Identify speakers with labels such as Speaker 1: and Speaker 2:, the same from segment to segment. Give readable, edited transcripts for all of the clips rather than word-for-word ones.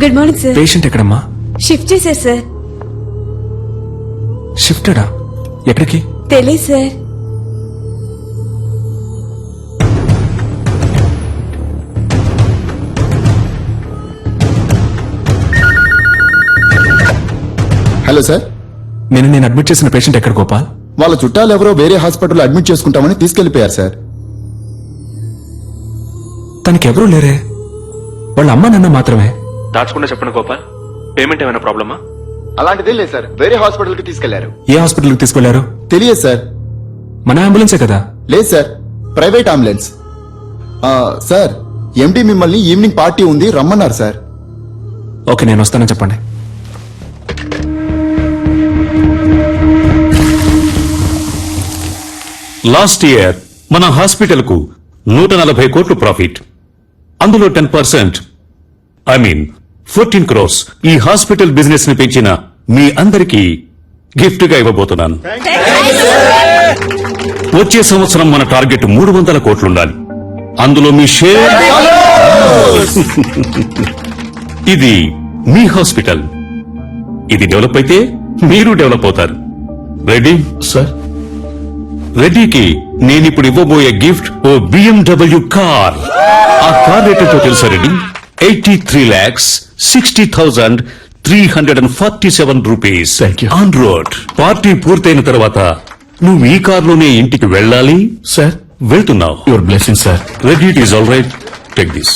Speaker 1: Good morning sir.
Speaker 2: Patient ఎక్కడమ్మా?
Speaker 1: Shift చేశారు sir.
Speaker 2: షిఫ్టెడా? ఎక్కడికి?
Speaker 1: తెలియదు సార్.
Speaker 3: హలో సార్,
Speaker 2: నేను అడ్మిట్ చేసిన పేషెంట్ ఎక్కడ గోపాల్?
Speaker 3: వాళ్ళ చుట్టాలు ఎవరో వేరే హాస్పిటల్లో అడ్మిట్ చేసుకుంటామని తీసుకెళ్లిపోయారు సార్.
Speaker 2: తనకి ఎవరూ లేరే, వాళ్ళ అమ్మ నాన్న మాత్రమే. దాచకుండా చెప్పండి గోపాల్, పేమెంట్ ఏమైనా ప్రాబ్లమా?
Speaker 3: అలాంటిదే లేదు సార్, వేరే హాస్పిటల్ కి తీసుకెళ్లారు.
Speaker 2: ఏ హాస్పిటల్కి తీసుకెళ్లారు?
Speaker 3: తెలియదు సార్.
Speaker 2: మన అంబులెన్సే కదా?
Speaker 3: లేదు సార్, ప్రైవేట్ అంబులెన్స్. సార్, ఎండి మిమ్మల్ని ఈవినింగ్ పార్టీ ఉంది రమ్మన్నారు సార్.
Speaker 2: ఓకే, నేను వస్తానని చెప్పండి.
Speaker 4: లాస్ట్ ఇయర్ మన హాస్పిటల్ కు 140 కోట్లు ప్రాఫిట్. అందులో 10%, ఐ మీన్ 14 crores ఈ హాస్పిటల్ బిజినెస్ ని పెంచిన మీ అందరికీ గిఫ్ట్ గా ఇవ్వబోతున్నాను. వచ్చే సంవత్సరం మన టార్గెట్ 300 కోట్లుండాలి. అందులో మీ షేర్. ఇది మీ హాస్పిటల్. ఇది డెవలప్ అయితే మీరు డెవలప్ అవుతారు. Ready
Speaker 2: sir?
Speaker 4: రెడ్డికి నేనిప్పుడు ఇవ్వబోయే గిఫ్ట్ ఓ BMW కార్. ఆ కార్ రేట్ ఎంతో తెలుసా Reddy? 83,60,347 rupees on road. Party పూర్తయిన తర్వాత నువ్వు ఈ కార్లోనే ఇంటికి వెళ్ళాలి.
Speaker 2: సార్,
Speaker 4: వెళ్తున్నావు.
Speaker 2: Your blessing sir.
Speaker 4: Reddy, it is all right, take this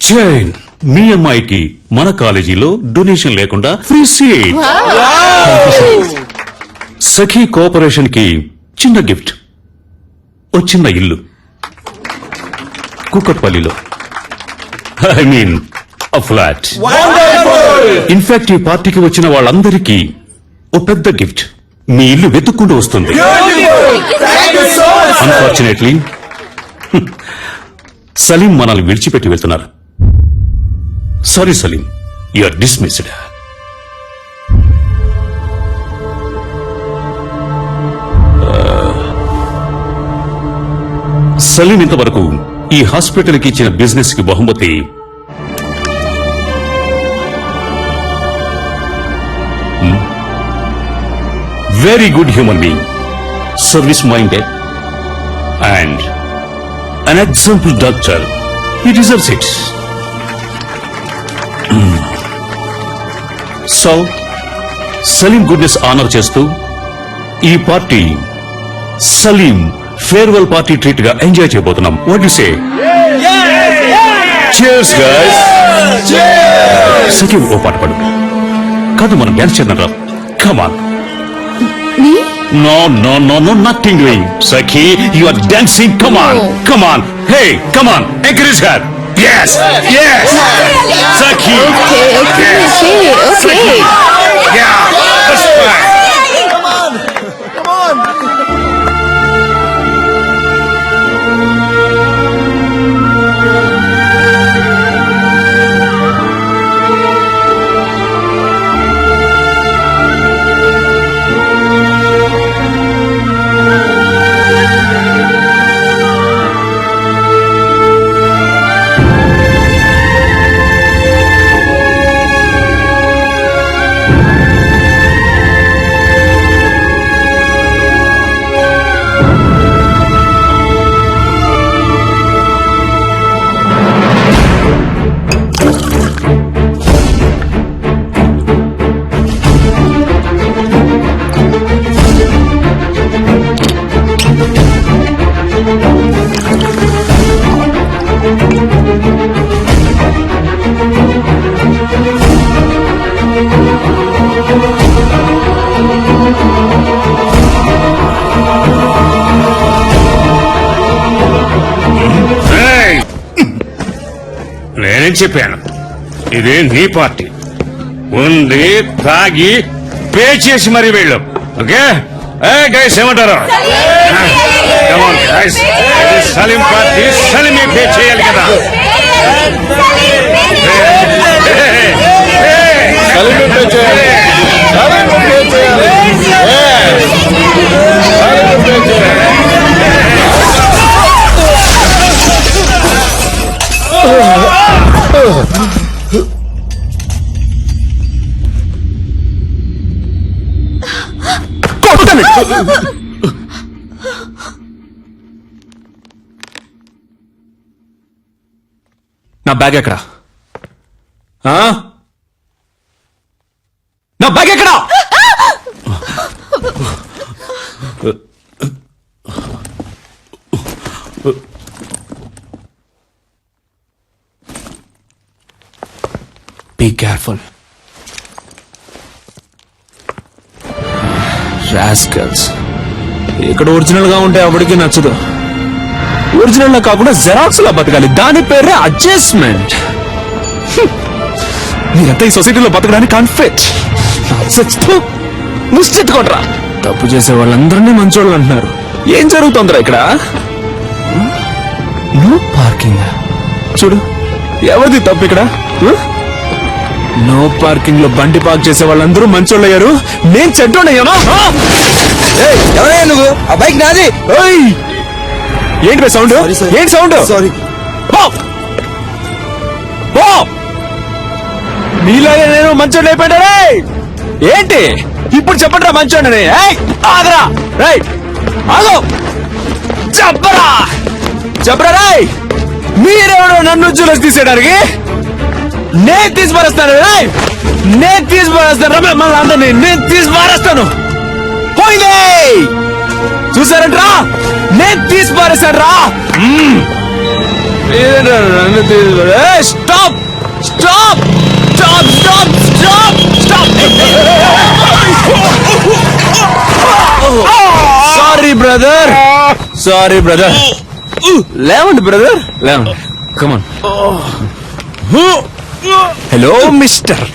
Speaker 4: chain. మీ అమ్మాయికి మన కాలేజీలో డొనేషన్ లేకుండా ఫ్రీ సీట్. సఖీ కోఆపరేషన్ కి చిన్న గిఫ్ట్, ఓ చిన్న ఇల్లు కుక్కట్పల్లిలో. I mean a flat. In fact ఈ పార్టీకి వచ్చిన వాళ్ళందరికీ ఓ పెద్ద గిఫ్ట్ మీ ఇల్లు వెతుక్కుంటూ వస్తుంది. అన్ఫార్చునేట్లీ సలీం మనల్ని విడిచిపెట్టి వెళ్తున్నారు. Sorry Saleem, you are dismissed. Saleem ఇంతవరకు ఈ హాస్పిటల్ కి ఇచ్చిన బిజినెస్ కి బహుమతి very good human being, service minded and an example doctor. He deserves it. So, Saleem goodness honour చేస్తూ ఈ party Saleem farewell party treat గా ఎంజాయ్ చేయబోతున్నాం. What you say? Cheers guys. Saleem ఓ పాట పాడు. కాదు, మనం డాన్స్ చేద్దాం రా. Come on. No, nothing doing. Sakhi, you are dancing. Come on. Hey, come on. Encourage her. Yes. Sakhi.
Speaker 1: Okay.
Speaker 4: Sakhi. Yeah, that's fine. నేనేం చెప్పాను? ఇదే నీ పార్టీ. ఉంది, తాగి పే చేసి మరీ వెళ్ళు. ఓకే గైస్, ఏమంటారు? సలీం పార్టీ, సలీమే పే చేయాలి కదా.
Speaker 3: Oh!
Speaker 2: కొడతాను. నా బ్యాగ్ ఎక్కడా? ఆ? నా బ్యాగ్ ఎక్కడా? Be careful. Rascals. ఇక్కడ ఒరిజినల్ గా ఉంటే ఎవరికి నచ్చదు. ఒరిజినల్ లా కాకుండా జెరాక్స్ లా బతకాలి. దాని పేరే అడ్జస్ట్మెంట్. మీరంతా ఈ సొసైటీలో బతకడానికి అన్ఫిట్. ముష్టెత్తుకోట్రా. తప్పు చేసే వాళ్ళందరినీ మంచోళ్ళు అంటున్నారు. ఏం జరుగుతుందిరా ఇక్కడ? No parking. చూడు, ఎవరిది తప్పు ఇక్కడ? నో పార్కింగ్ లో బండి పార్క్ చేసే వాళ్ళందరూ మంచోళ్ళు అయ్యారు. నేను చెడ్డోడయ్యానా?
Speaker 5: ఎవరయ్యా నువ్వు? ఆ బైక్ నాది.
Speaker 2: ఏంటి సౌండ్? ఏంటి సౌండ్?
Speaker 5: సారీ.
Speaker 2: మీలాగే నేను మంచోడు అయిపోయాడే. ఏంటి ఇప్పుడు చెప్పండి రా మంచోడని. ఆగరా రై, ఆగో, చెప్పరా చెప్పరా రై. మీరెవడో నన్ను జూలస్ తీసేయడానికి? నేను తీసి పారేస్తాను. నేను తీసి పారేస్తాను. మళ్ళీ అందరినీ నేను తీసి పారేస్తాను. పోయిందే చూసారంట్రా, నేను తీసి పారేస్తాను రా. Stop stop stop stop stop stop. Sorry brother, sorry brother. లేవండి బ్రదర్, లేవండి. కమాన్. హలో మిస్టర్,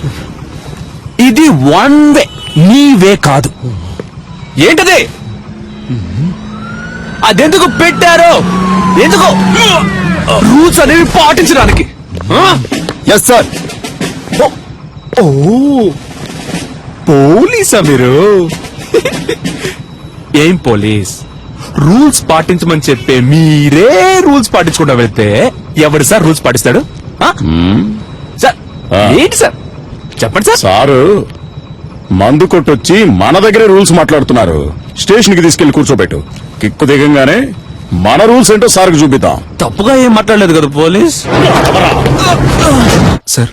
Speaker 2: ఇది వన్ వే, నీ వే కాదు. ఏంటది? అదెందుకు పెట్టారు? ఎందుకు? రూల్స్ అనేవి పాటించడానికి.
Speaker 3: Yes sir.
Speaker 2: ఓ పోలీసా మీరు? ఏం పోలీస్? రూల్స్ పాటించమని చెప్పే మీరే రూల్స్ పాటించకుండా వెళ్తే ఎవరు సార్ రూల్స్ పాటిస్తాడు? సార్ ఏంటి సార్ చెప్పండి సార్.
Speaker 6: సారు మందు కొట్టొచ్చి మన దగ్గరే రూల్స్ మాట్లాడుతున్నారు. స్టేషన్ కి తీసుకెళ్లి కూర్చోబెట్టు. కిక్కు దిగంగానే మన రూల్స్ ఏంటో సార్కి చూపిద్దాం.
Speaker 2: తప్పుగా ఏం మాట్లాడలేదు కదా పోలీస్. సార్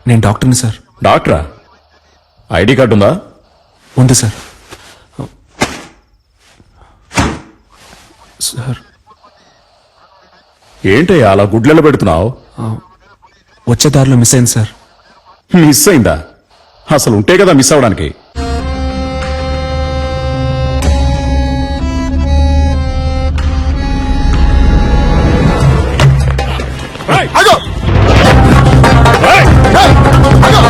Speaker 2: నేను డాక్టర్ని సార్.
Speaker 6: డాక్టరా? ఐడి కార్డు ఉందా?
Speaker 2: ఉంది సార్. సార్
Speaker 6: ఏంటయ్యా అలా గుడ్లెల పెడుతున్నావు?
Speaker 2: వచ్చే దారిలో మిస్ అయింది సార్.
Speaker 6: మిస్ అయిందా? అసలు ఉంటే కదా మిస్ అవడానికి.
Speaker 3: అగో! ఏయ్! అగో!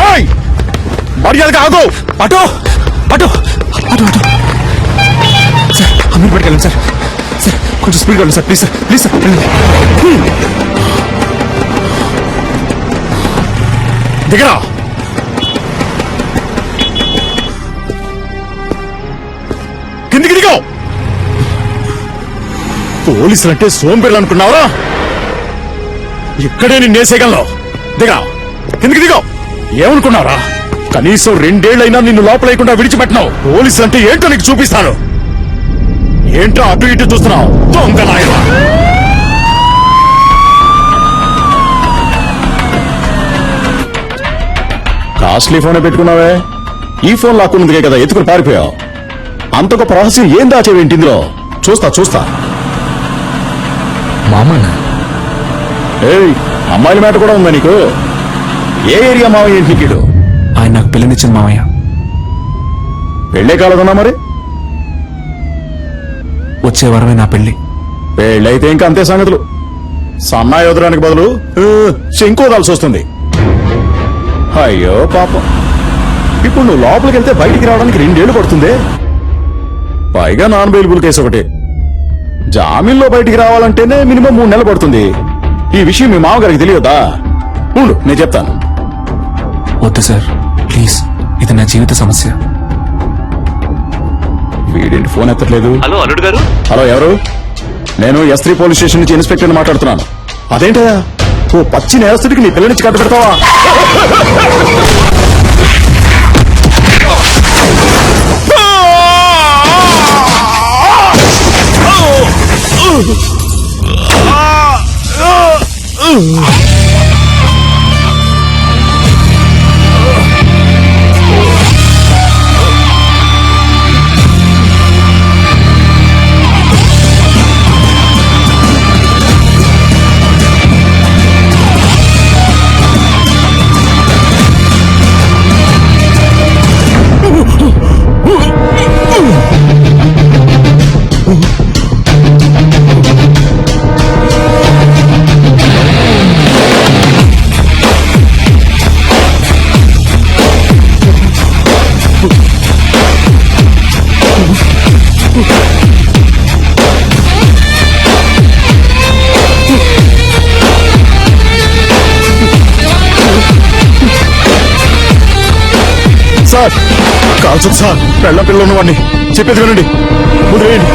Speaker 3: ఏయ్!
Speaker 6: మర్యాదగా ఆగు.
Speaker 2: అటో auto auto auto sir, Ameer పట్టుకెళ్ళండి సార్. సార్ కొంచెం స్పీడ్ వెళ్ళండి sir, please sir, please sir.
Speaker 6: దిగరా. కిందికి దిగో. పోలీసులంటే సోంబేర్లు అనుకున్నావా? ఇక్కడే నేను నేసేయగలను. దిగా, కిందికి దిగో. ఏమనుకున్నారా? కనీసం 2 ఏళ్లైనా నిన్ను లోపలేయకుండా విడిచిపెట్టినావు. పోలీసులంటే ఏంటో నీకు చూపిస్తాను. ఏంటో అటు ఇటు చూస్తున్నావు? దొంగ నాయనా. కాస్ట్లీ ఫోనే పెట్టుకున్నావే. ఈ ఫోన్ లాక్కున్నందుకే కదా ఎత్తుకుని పారిపోయావు. అంత గొప్ప రహస్యం ఏం దాచేవేంటి ఇందులో? చూస్తా చూస్తా.
Speaker 2: మామన్న
Speaker 6: ఏయ్, అమ్మాయిల మాట కూడా ఉందా నీకు? ఏ ఏరియా మావయ్య ఏంటి నీకు?
Speaker 2: ఆయన నాకు పిల్లనిచ్చింది మామయ్య.
Speaker 6: పెళ్ళే కాలదన్నా మరి?
Speaker 2: వచ్చే వారమే నా పెళ్లి.
Speaker 6: పెళ్ళైతే ఇంకా అంతే సంగతులు. సన్నాయి వదలడానికి బదులు శంకు వదాల్సి వస్తుంది. అయ్యో పాపం. ఇప్పుడు నువ్వు లోపలికి వెళ్తే బయటికి రావడానికి 2 ఏళ్లు పడుతుంది. పైగా నాన్ బెయిలబుల్ కేసు ఒకటి. జామీన్లో బయటికి రావాలంటేనే మినిమం 3 నెలలు పడుతుంది. ఈ విషయం మీ మామగారికి తెలియదా? ఉండు నేను చెప్తాను.
Speaker 2: వద్దు సార్ ప్లీజ్, ఇది నా జీవిత సమస్య.
Speaker 6: వీడేంటి ఫోన్ ఎత్తట్లేదు.
Speaker 4: హలో అల్లుడు గారు.
Speaker 6: హలో ఎవరు? నేను S3 పోలీస్ స్టేషన్ నుంచి ఇన్స్పెక్టర్ మాట్లాడుతున్నాను. అదేంటయ్యా ఓ పచ్చి నేరస్తుడికి నీ పిల్ల నుంచి కట్టు పెడతావా? సార్ కాల్చొద్దు సార్, పెళ్ళ పిల్ల ఉన్నవాడిని చెప్పేది వినండి. ముందు వేయండి.